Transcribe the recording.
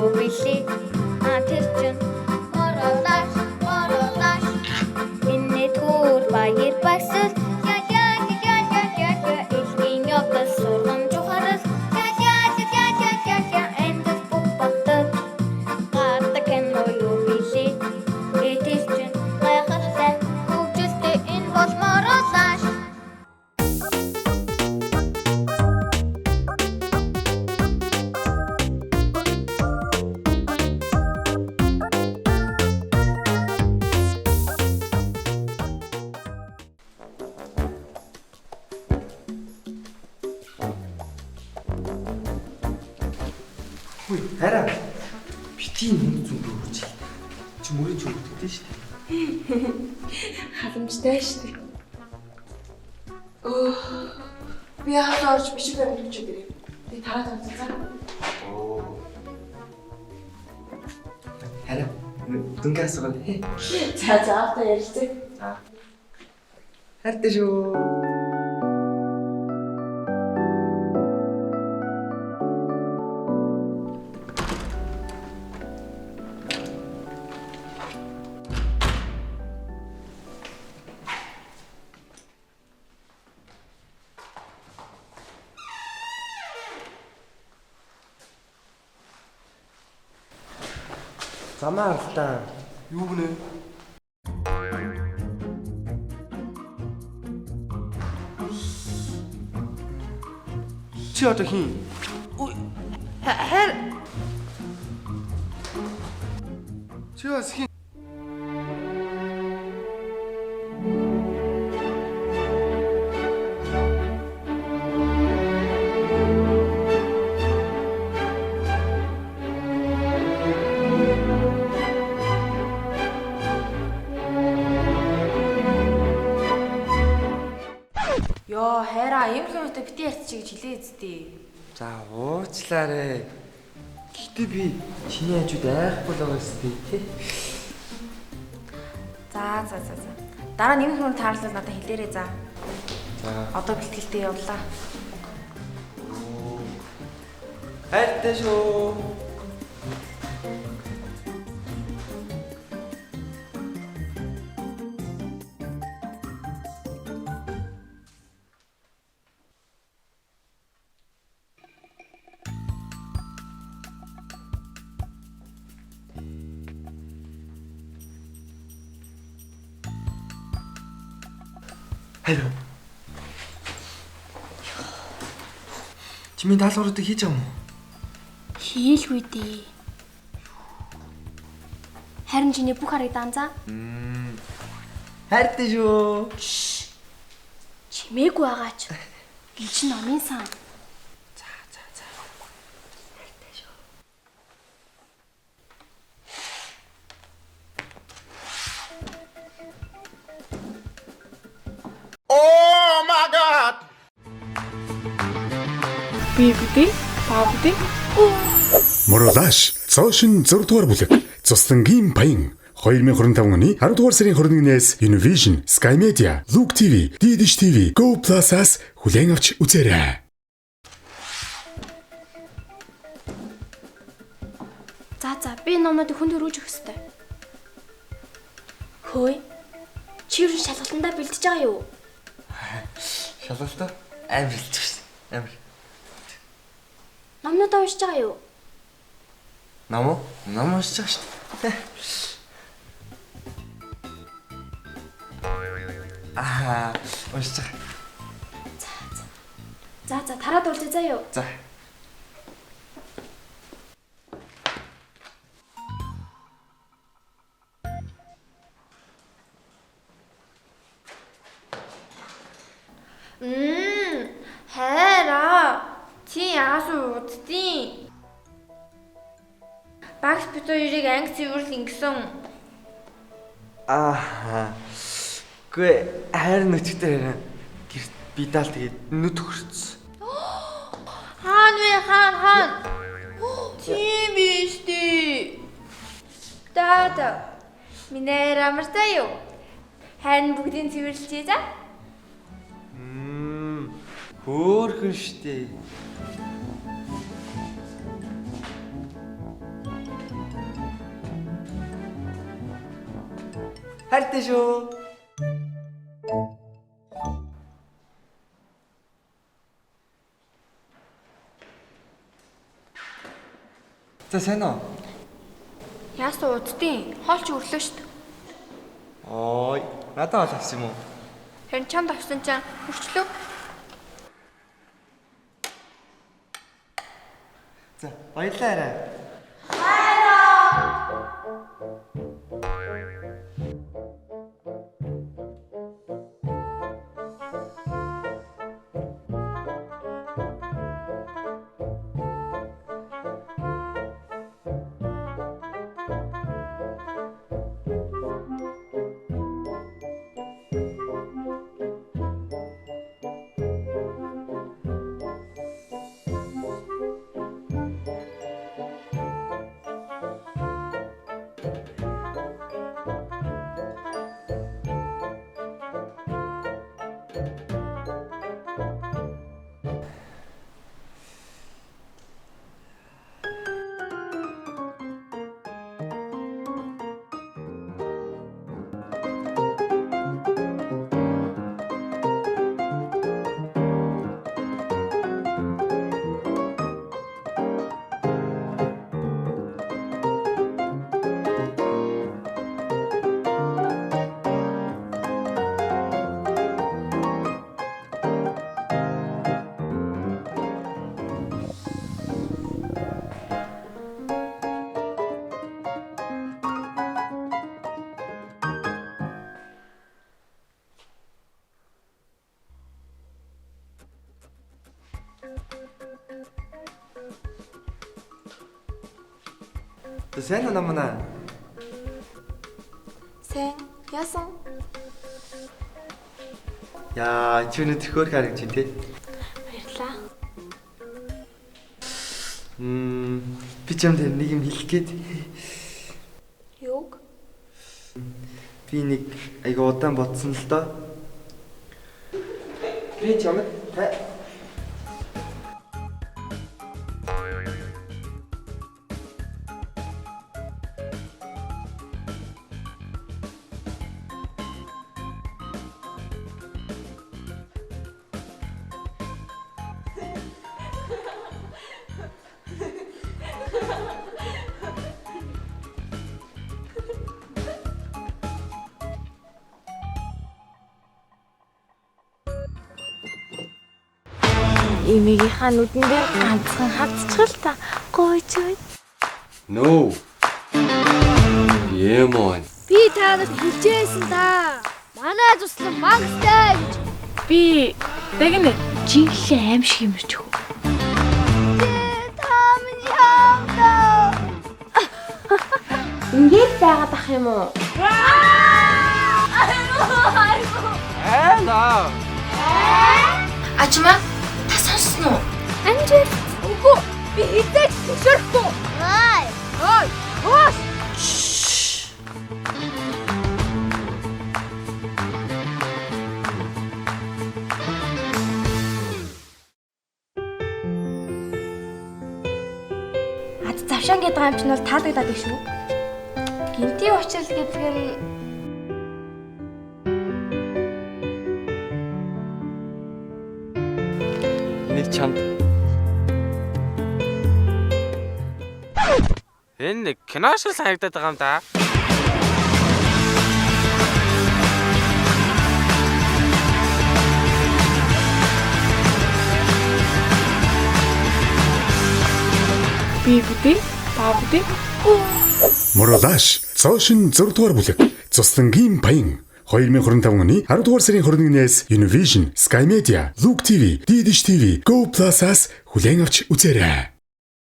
юу билээ тэр чин мородаш миний түр баяр баясал илгийн явдал сургамж ухарал эндэл бүх багтал гадаг кино юу билээ тэр чин гайхалтай хөгжилтэй энэ бол мородаш. Хараа битгий нэг зүйл өгч. Чи мөрөж өгдөгтэй шүү дээ. Халамжтай шүү дээ. Би яагаад орж биш баримт өгч ирээ. Би тараад амцгаа. Хараа дүнгээ асуугаад. За автаа ярилцъя. За. Хайртай шүү. Замаа артаа. Юу гэнэ? Чи одоо хин? Ой. Хэр. Чи бас хин? Йоо, хайраа ийм л юмтай бити ярьчих гэж хэлээ зү. За уучлаарай. Гэхдээ би чиний хажууд айхгүй л байгаа юм тий. За. Дараа нь юм хүн таарлал надад хэлээрэй за. За. Одоо бэлтгэлтэй явлаа. Хайртай шүү. Хайр. Чимээ даалгавруудыг хийж байгаа юм уу? Хийлгүй дээ. Харин чиний бүх харыг данзаа. Хайртай шүү. Чимээгүй байгаа ч. Би чи номын сан. За. Хайртай шүү. Oh my god! Бибидий, бабдий. Мородаш цоошин 6 дугаар бүлэг. Цуслангийн баян 2025 оны 10 дугаар сарын 21-ээс Univision, Sky Media, Look TV, Dish TV, Go Plus-аас хүлээн авч үзээрэй. За би номнуудыг хүнд өргөж өгөх ёстой. Хөөе. Чи юу шалгалтандаа бэлдэж байгаа юу? Шалгалтаа амар хэлж байна. Амар. Номнуудаа уншиж байгаа юу? Ном уншиж байгаа шүү дээ. Уншиж байгаа. За тараад уулзъя заа юу? За. Хайраа. Чи яасан уддیں۔ Багш бид хоёрыг анги цэвэрлэл ингэсэн. Гүй хайр нүчтэй гэрт би даал тэгээд нүд хөрцсөн. Хаан вэ хаан. Тийм биш дээ. Даа. Минь амартай юу? Харин бүгдийг цэвэрлэе за. Хөөхөн штэ. Хайртай шүү. За сайн уу? Яасан уддیں۔ Хоол чи өрлөө шүү дээ. Ой, надад ол авсан юм уу? Харин чамд авсан чинь хүрчлөө. За, баярлалаа. За сайн уу намнаа? Сайн. Яасан? Яа, чи өнөдөр хөөр харагч юм те. Баярлаа. Би чамд нэг юм хэлэх гээд. Юуг? Би нэг айгу удаан бодсон л доо. Би чамд Эмигийнхаа нүдэн дээр ганцхан хавцчихл та гойж бай. No. Емон. Би танад хэлжсэн та. Манай туслан мангастай гэж. Би дэгнэ жинхэнэ аим шиг юм ч хөө. Та миний хамтаа. Ингээд байгаад ах юм уу? Ачма та сонссон уу? Анжи. Үгүй. Би хитэж зөвшөөрөхгүй. Ай. Ой. Хош. Ад завшаан гэдэг юм чинь бол таалагдаад их шүү. Гинтийн учрал гэдэг нь нэг чамд Энэ нэг кино шиг санагдаад байгаа юм да. Би бүдий, ба бүдий. Мородаш цоошин 6 дугаар бүлэг. Цуслангийн баян 2025 оны 10 дугаар сарын 21-ээс Univision, Sky Media, Look TV, DDish TV, Go Plus-аас хүлээн авч үзээрэй.